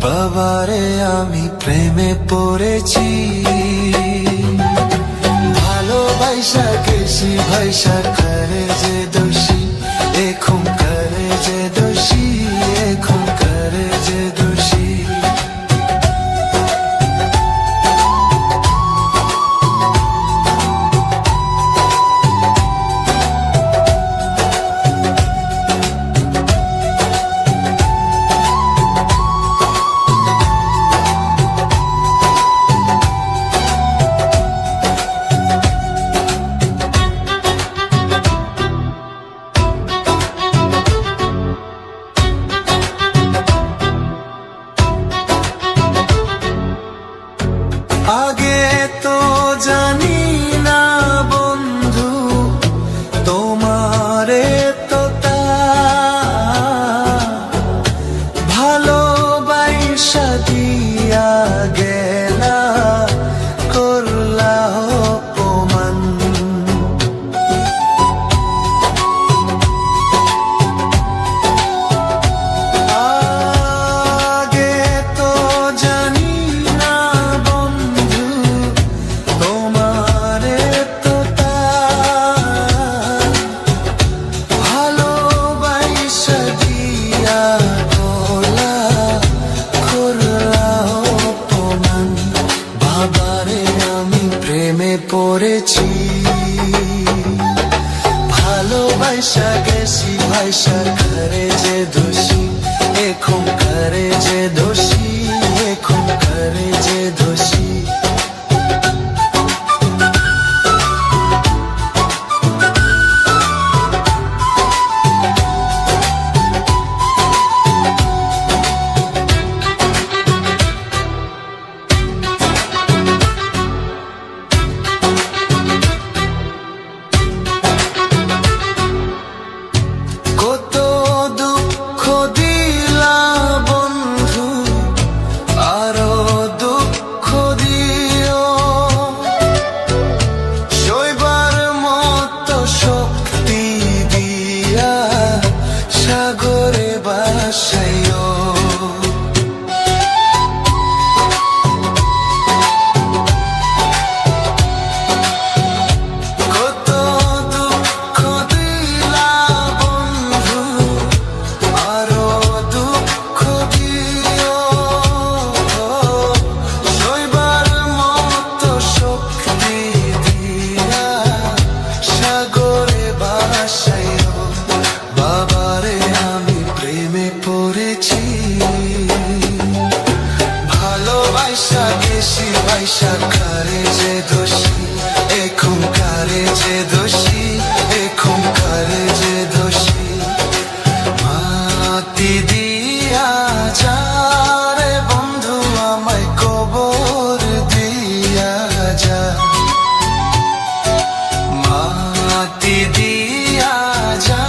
বাবারে আমি প্রেমে পড়েছি, ভালোবাসা গেছি ভাইসা করে যে দোষী, এখন করে যে দোষী, এখন করে যে দোষী। আগে তো জানি না বন্ধু তোমারে তো ভালোবাসা দিয়া গেলা, করলা অপমান। আগে তো জানি না পড়েছি, ভালোবাসা গেছি ভাইসা করে যে দোষী, এখন করে যে দোষী, এখন করে যে দোষী। সাগরে বাসাইও কত দুঃখ দিলা বন্ধু, আরো দুঃখ দিও, সইবার মতো শক্তি দিয়া সাগরে বাসাইও। বাবারে আমি প্রেমে পড়েছি, ভালোবাসা গেছি ভাইসা করে যে দোষী, এখন করে যে দোষী, এখন করে যে দোষী। মাটি দিয়া যা রে বন্ধু আমায় কবর দিয়া যা, মাটি দিয়া যা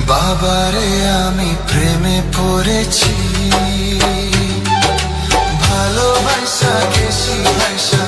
বাবারে আমি প্রেমে পড়েছি, ভালোবাসা গেছি ভাইসা